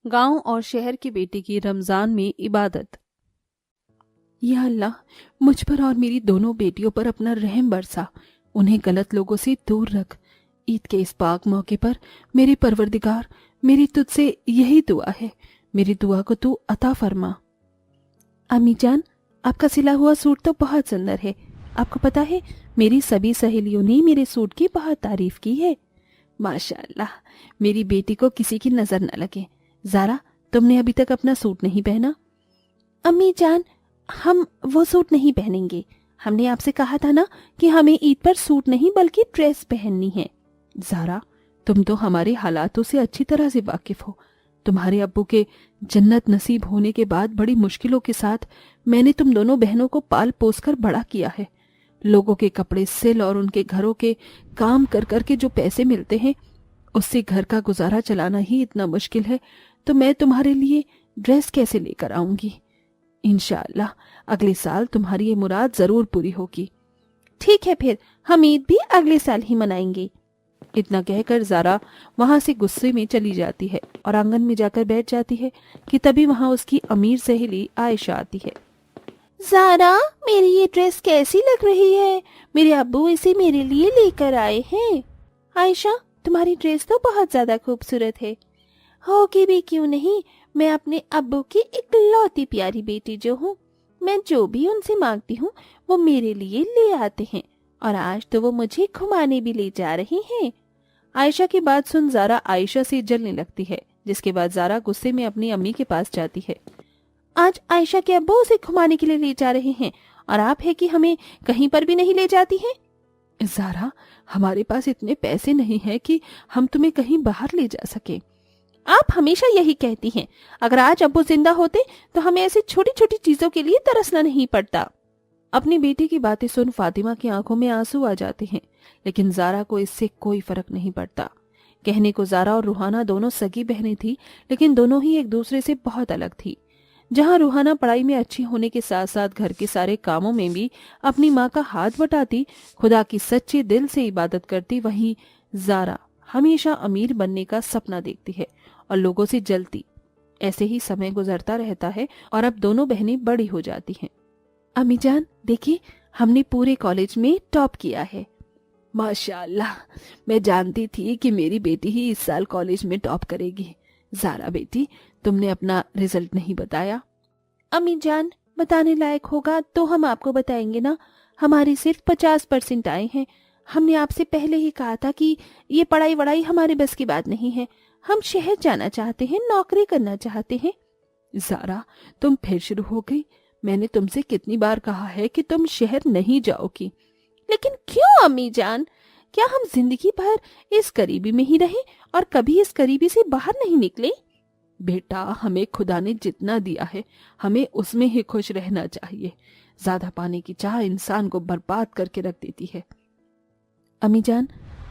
गांव और शहर की बेटी की रमजान में इबादत। या अल्लाह, मुझ पर और मेरी दोनों बेटियों पर अपना रहम बरसा, उन्हें गलत लोगों से दूर रख। ईद के इस पाक मौके पर मेरे परवरदिगार, मेरी तुझसे यही दुआ है, मेरी दुआ को तू अता फरमा। अम्मी जान, आपका सिला हुआ सूट तो बहुत सुंदर है। आपको पता है, मेरी सभी सहेलियों ने मेरे सूट की बहुत तारीफ की है। माशाअल्लाह, मेरी बेटी को किसी की नजर न लगे। ज़ारा, तुमने अभी तक अपना सूट नहीं पहना? अम्मी जान, हम वो सूट नहीं पहनेंगे। हमने आपसे कहा था ना कि हमें ईद पर सूट नहीं बल्कि ड्रेस पहननी है। ज़ारा, तुम तो हमारे हालातों से अच्छी तरह से वाकिफ हो। तुम्हारे अब्बू के जन्नत नसीब होने के बाद बड़ी मुश्किलों के साथ मैंने तुम दोनों बहनों को पाल पोस कर बड़ा किया है। लोगों के कपड़े सिल और उनके घरों के काम कर कर के जो पैसे मिलते हैं, उससे घर का गुजारा चलाना ही इतना मुश्किल है, तो मैं तुम्हारे लिए ड्रेस कैसे लेकर आऊंगी? इंशाअल्लाह अगले साल तुम्हारी ये मुराद जरूर पूरी होगी। ठीक है, फिर हम ईद भी अगले साल ही मनाएंगे। इतना कहकर ज़ारा वहां से गुस्से में चली जाती है और आंगन में जाकर बैठ जाती है कि तभी वहां उसकी अमीर सहेली आयशा आती है। ज़ारा, मेरी ये ड्रेस कैसी लग रही है? मेरे अब्बू इसे मेरे लिए लेकर आए हैं। आयशा, तुम्हारी ड्रेस तो बहुत ज्यादा खूबसूरत है। होगी भी क्यों नहीं, मैं अपने अब्बू की इकलौती प्यारी बेटी जो हूँ। मैं जो भी उनसे मांगती हूँ वो मेरे लिए ले आते हैं, और आज तो वो मुझे घुमाने भी ले जा रही हैं। आयशा की बात सुन ज़ारा आयशा से जलने लगती है, जिसके बाद ज़ारा गुस्से में अपनी अम्मी के पास जाती है। आज आयशा के अब्बू उसे घुमाने के लिए ले जा रहे हैं और आप है कि हमें कहीं पर भी नहीं ले जाती हैं। ज़ारा, हमारे पास इतने पैसे नहीं हैं कि हम तुम्हें कहीं बाहर ले जा सके। आप हमेशा यही कहती हैं। अगर आज अब्बू जिंदा होते तो हमें ऐसी छोटी छोटी चीजों के लिए तरसना नहीं पड़ता। अपनी बेटी की बातें सुन फातिमा की आंखों में आंसू आ जाते हैं, लेकिन ज़ारा को इससे कोई फर्क नहीं पड़ता। कहने को ज़ारा और रूहाना दोनों सगी बहनें थी, लेकिन दोनों ही एक दूसरे से बहुत अलग थी। जहां रूहाना पढ़ाई में अच्छी होने के साथ साथ घर के सारे कामों में भी अपनी माँ का हाथ बटाती, खुदा की सच्चे दिल से इबादत करती, वहीं ज़ारा हमेशा अमीर बनने का सपना देखती है और लोगों से जलती। ऐसे ही समय गुजरता रहता है और अब दोनों बहनें बड़ी हो जाती हैं। अम्मी जान, देखिए, हमने पूरे कॉलेज में टॉप किया है। माशाअल्लाह, मैं जानती थी कि मेरी बेटी ही इस साल कॉलेज में टॉप करेगी। ज़ारा बेटी, तुमने अपना रिजल्ट नहीं बताया। अम्मी जान, बताने लायक होगा तो हम आपको बताएंगे ना। हमारे सिर्फ 50% आए हैं। हमने आपसे पहले ही कहा था कि ये पढ़ाई वढ़ाई हमारे बस की बात नहीं है। हम शहर जाना चाहते हैं, नौकरी करना चाहते हैं। ज़ारा, तुम फिर शुरू हो गई। मैंने तुमसे कितनी बार कहा है कि तुम शहर नहीं जाओगी। लेकिन क्यों अम्मी जान? क्या हम जिंदगी भर इस करीबी में ही रहें और कभी इस करीबी से बाहर नहीं निकले? बेटा, हमें खुदा ने जितना दिया है हमें उसमें ही खुश रहना चाहिए। ज्यादा पाने की चाह इंसान को बर्बाद करके रख देती है। अम्मी जान,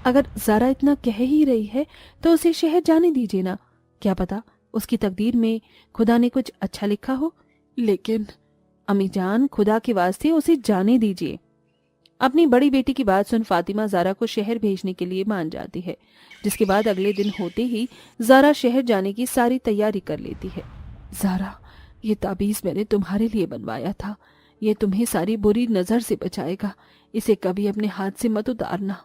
अगर ज़ारा इतना कह ही रही है तो उसे शहर जाने दीजिए ना। क्या पता उसकी तकदीर में खुदा ने कुछ अच्छा लिखा हो। लेकिन अम्मी जान, खुदा के वास्ते उसे जाने दीजिए। अपनी बड़ी बेटी की बात सुन फातिमा ज़ारा को शहर भेजने के लिए मान जाती है, जिसके बाद अगले दिन होते ही ज़ारा शहर जाने की सारी तैयारी कर लेती है। ज़ारा, ये ताबीज़ मैंने तुम्हारे लिए बनवाया था। ये तुम्हें सारी बुरी नज़र से बचाएगा। इसे कभी अपने हाथ से मत उतारना।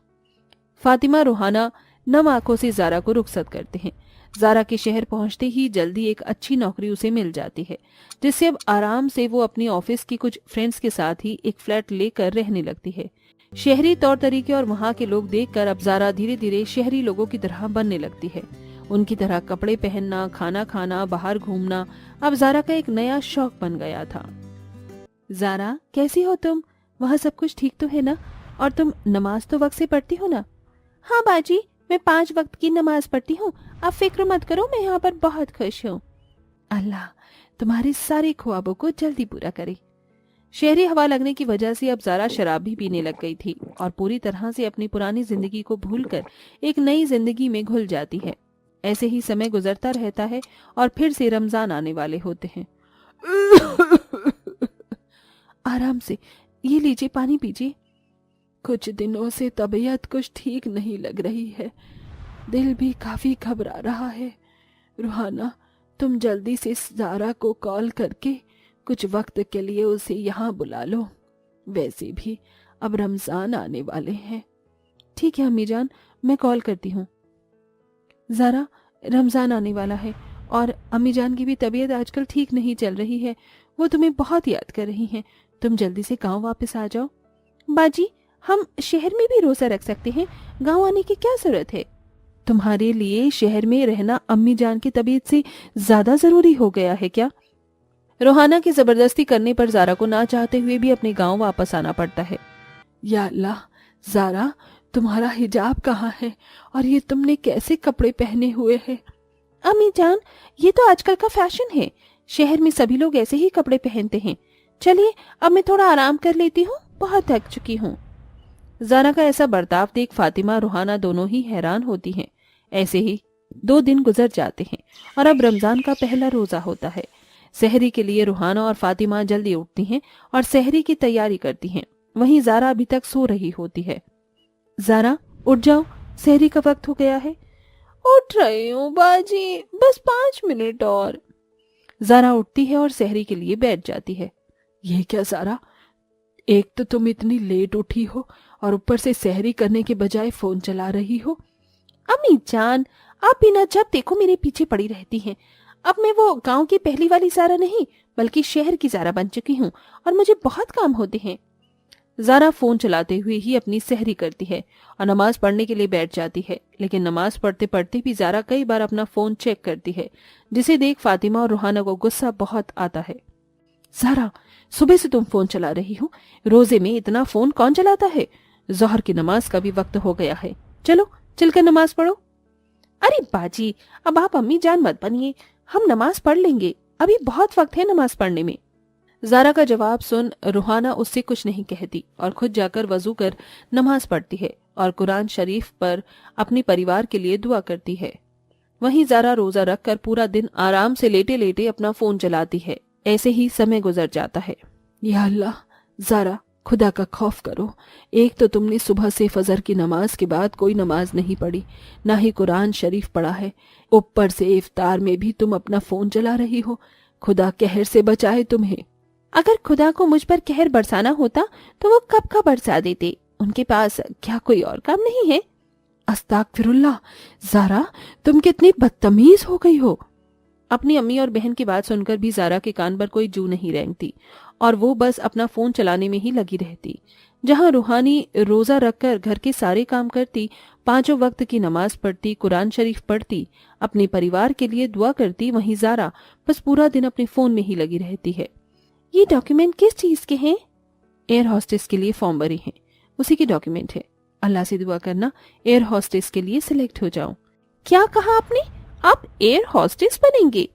फातिमा रूहाना नम आंखों से ज़ारा को रुखसत करते हैं। ज़ारा के शहर पहुंचते ही जल्दी एक अच्छी नौकरी उसे मिल जाती है, जिससे अब आराम से वो अपनी ऑफिस की कुछ फ्रेंड्स के साथ ही एक फ्लैट लेकर रहने लगती है। शहरी तौर तरीके और वहाँ के लोग देखकर अब ज़ारा धीरे धीरे शहरी लोगों की तरह बनने लगती है। उनकी तरह कपड़े पहनना, खाना खाना, बाहर घूमना अब ज़ारा का एक नया शौक बन गया था। ज़ारा, कैसी हो तुम? वहाँ सब कुछ ठीक तो है ना? और तुम नमाज तो वक्त से पढ़ती हो ना? हाँ बाजी, मैं 5 वक्त की नमाज पढ़ती हूँ। आप फिक्र मत करो, मैं यहाँ पर बहुत खुश हूँ। अल्लाह तुम्हारे सारे ख्वाबों को जल्दी पूरा करे। शहरी हवा लगने की वजह से अब ज़ारा शराब भी पीने लग गई थी और पूरी तरह से अपनी पुरानी जिंदगी को भूलकर एक नई जिंदगी में घुल जाती है। ऐसे ही समय गुजरता रहता है और फिर से रमजान आने वाले होते हैं। आराम से, ये लीजिए, पानी पीजिए। कुछ दिनों से तबीयत कुछ ठीक नहीं लग रही है, दिल भी काफी घबरा रहा है। रूहाना, तुम जल्दी से ज़ारा को कॉल करके कुछ वक्त के लिए उसे यहाँ बुला लो। वैसे भी अब रमज़ान आने वाले हैं। ठीक है अम्मी जान, मैं कॉल करती हूँ। ज़ारा, रमज़ान आने वाला है और अम्मी जान की भी तबीयत आजकल ठीक नहीं चल रही है। वो तुम्हें बहुत याद कर रही हैं। तुम जल्दी से गांव वापस आ जाओ। बाजी, हम शहर में भी रोज़ा रख सकते हैं, गांव आने की क्या जरूरत है? तुम्हारे लिए शहर में रहना अम्मी जान की तबीयत से ज्यादा जरूरी हो गया है क्या? रोहाना की जबरदस्ती करने पर ज़ारा को ना चाहते हुए भी अपने गांव वापस आना पड़ता है। या अल्लाह, ज़ारा, तुम्हारा हिजाब कहाँ है और ये तुमने कैसे कपड़े पहने हुए हैं? अम्मी जान, ये तो आजकल का फैशन है। शहर में सभी लोग ऐसे ही कपड़े पहनते हैं। चलिए अब मैं थोड़ा आराम कर लेती हूँ, बहुत थक चुकी हूँ। ज़ारा का ऐसा बर्ताव देख फातिमा रोहाना दोनों ही हैरान होती हैं। ऐसे ही 2 दिन गुजर जाते हैं और अब रमजान का पहला रोजा होता है। सहरी के लिए रोहाना और फातिमा जल्दी उठती हैं और सहरी की तैयारी करती हैं। वहीं ज़ारा अभी तक सो रही होती है। ज़ारा, उठ जाओ, सहरी का वक्त हो गया है। उठ रही हूँ बाजी, बस 5 मिनट और। ज़ारा उठती है और सहरी के लिए बैठ जाती है। ये क्या ज़ारा, एक तो तुम इतनी लेट उठी हो और ऊपर से सहरी करने के बजाय फोन चला रही हो। अम्मी जान, आप बिना जब देखो मेरे पीछे पड़ी रहती हैं। अब मैं वो गांव की पहली वाली ज़ारा नहीं बल्कि शहर की ज़ारा बन चुकी हूँ और मुझे बहुत काम होते हैं। ज़ारा फोन चलाते हुए ही अपनी सहरी करती है और नमाज पढ़ने के लिए बैठ जाती है। लेकिन नमाज पढ़ते पढ़ते भी ज़ारा कई बार अपना फोन चेक करती है, जिसे देख फातिमा और रोहाना को गुस्सा बहुत आता है। ज़ारा, सुबह से तुम फोन चला रही हो, रोजे में इतना फोन कौन चलाता है? जोहर की नमाज का भी वक्त हो गया है, चलो चलकर नमाज पढ़ो। अरे बाजी, अब आप अम्मी जान मत बनिए, हम नमाज पढ़ लेंगे, अभी बहुत वक्त है नमाज पढ़ने में। ज़ारा का जवाब सुन रोहाना उससे कुछ नहीं कहती और खुद जाकर वजू कर नमाज पढ़ती है और कुरान शरीफ पर अपने परिवार के लिए दुआ करती है। वहीं ज़ारा रोजा रखकर पूरा दिन आराम से लेटे लेटे अपना फोन चलाती है। ऐसे ही समय गुजर जाता है। या अल्लाह, ज़ारा, खुदा का खौफ करो। एक तो तुमने सुबह से फजर की नमाज के बाद कोई नमाज नहीं पढ़ी, ना ही कुरान शरीफ पढ़ा है। ऊपर से इफ्तार में भी तुम अपना फोन चला रही हो। खुदा कहर से बचाए तुम्हें। अगर खुदा को मुझ पर कहर बरसाना होता तो वो कब का बरसा देते। उनके पास क्या कोई और काम नहीं है? अस्तगफिरुल्लाह, ज़ारा, तुम कितनी बदतमीज हो गई हो। अपनी अम्मी और बहन की बात सुनकर भी ज़ारा के कान पर कोई जू नहीं रेंगती और वो बस अपना फोन चलाने में ही लगी रहती। जहां रूहानी रोजा रखकर घर के सारे काम करती, 5 वक्त की नमाज पढ़ती, कुरान शरीफ पढ़ती, अपने परिवार के लिए दुआ करती, वहीं ज़ारा बस पूरा दिन अपने फोन में ही लगी रहती है। ये डॉक्यूमेंट किस चीज के हैं? एयर हॉस्टेस के लिए फॉर्म भरे हैं, उसी के डॉक्यूमेंट है। अल्लाह से दुआ करना एयर हॉस्टेस के लिए सिलेक्ट हो जाऊं। क्या कहा आपने? आप एयर हॉस्टेस बनेंगे?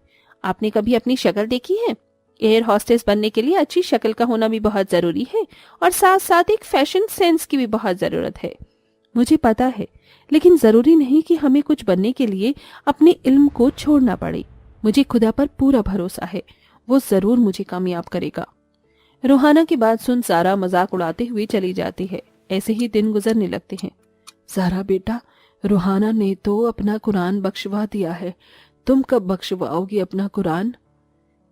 आपने कभी अपनी शक्ल देखी है? एयर हॉस्टेस बनने के लिए अच्छी शक्ल का होना भी बहुत जरूरी है और साथ साथ एक फैशन सेंस की भी बहुत जरूरत है। मुझे पता है, लेकिन जरूरी नहीं कि हमें कुछ बनने के लिए अपने इल्म को छोड़ना पड़े। मुझे खुदा पर पूरा भरोसा है, वो जरूर मुझे कामयाब करेगा। रोहाना की बात सुन ज़ारा मजाक उड़ाते हुए चली जाती है। ऐसे ही दिन गुजरने लगते हैं। ज़ारा बेटा, रोहाना ने तो अपना कुरान बख्शवा दिया है, तुम कब बख्शवाओगी अपना कुरान?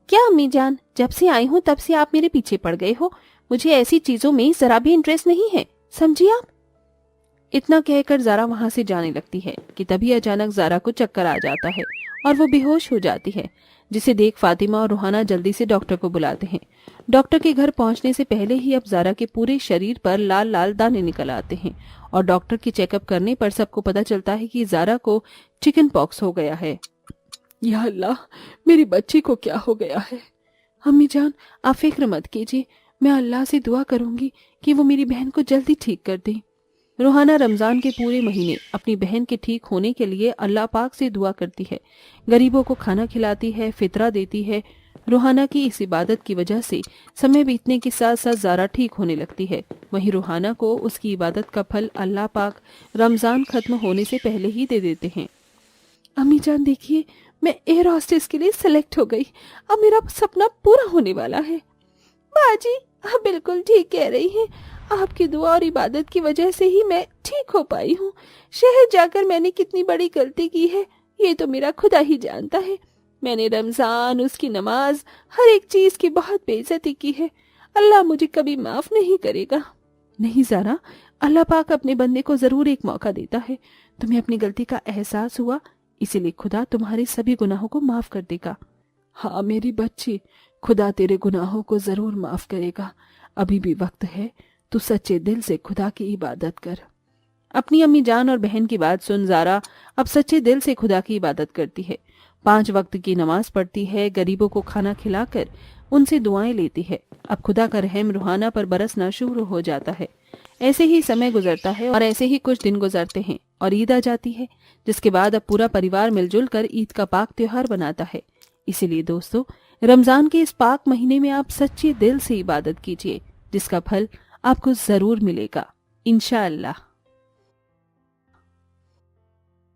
क्या अम्मी जान, जब से आई हूँ तब से आप मेरे पीछे पड़ गए हो। मुझे ऐसी चीजों में जरा भी इंटरेस्ट नहीं है, समझिए आप। इतना कहकर ज़ारा वहां से जाने लगती है कि तभी अचानक ज़ारा को चक्कर आ जाता है और वो बेहोश हो जाती है, जिसे देख फातिमा और रोहाना जल्दी से डॉक्टर को बुलाते हैं। डॉक्टर के घर पहुंचने से पहले ही अब ज़ारा के पूरे शरीर पर लाल लाल दाने निकल आते हैं और डॉक्टर की चेकअप करने पर सबको पता चलता है कि ज़ारा को चिकन पॉक्स हो गया है। या अल्लाह, मेरी बच्ची को क्या हो गया है? अम्मी जान, आप फिक्र मत कीजिए, मैं अल्लाह से दुआ करूंगी कि वो मेरी बहन को जल्दी ठीक कर दे। रोहाना रमजान के पूरे महीने अपनी बहन के ठीक होने के लिए अल्लाह पाक से दुआ करती है, गरीबों को खाना खिलाती है, फितरा देती है। रोहाना की इस इबादत की वजह से समय बीतने के साथ साथ ज़ारा ठीक होने लगती है। वहीं रोहाना को उसकी इबादत का फल अल्लाह पाक रमजान खत्म होने से पहले ही दे देते हैं। अम्मी जान देखिए, मैं एयर हॉस्टेस के लिए सिलेक्ट हो गई। अब मेरा सपना पूरा होने वाला है। बाजी, आप बिल्कुल ठीक कह रही हैं। आपकी दुआ और इबादत की वजह से ही मैं ठीक हो पाई हूँ। शहर जाकर मैंने कितनी बड़ी गलती की है, ये तो मेरा खुदा ही जानता है। میں نے رمضان، اس کی نماز، ہر ایک چیز کی بہت بے عزتی کی ہے۔ اللہ مجھے کبھی معاف نہیں کرے گا۔ نہیں زارا، اللہ پاک اپنے بندے کو ضرور ایک موقع دیتا ہے۔ تمہیں اپنی غلطی کا احساس ہوا، اسی لیے خدا تمہارے سبھی گناہوں کو معاف کر دے گا۔ ہاں میری بچی، خدا تیرے گناہوں کو ضرور معاف کرے گا۔ ابھی بھی وقت ہے، تو سچے دل سے خدا کی عبادت کر۔ اپنی امی جان اور بہن کی بات سن زارا اب سچے دل سے خدا کی عبادت کرتی ہے۔ 5 وقت کی نماز پڑھتی ہے، غریبوں کو کھانا کھلا کر ان سے دعائیں لیتی ہے۔ اب خدا کا رحم روحانہ پر برسنا شروع ہو جاتا ہے۔ ایسے ہی سمے گزرتا ہے اور ایسے ہی کچھ دن گزرتے ہیں اور عید آ جاتی ہے، جس کے بعد اب پورا پریوار مل جل کر عید کا پاک تہوار بناتا ہے۔ اسی لیے دوستو، رمضان کے اس پاک مہینے میں آپ سچے دل سے عبادت کیجیے، جس کا پھل آپ کو ضرور ملے گا انشاءاللہ۔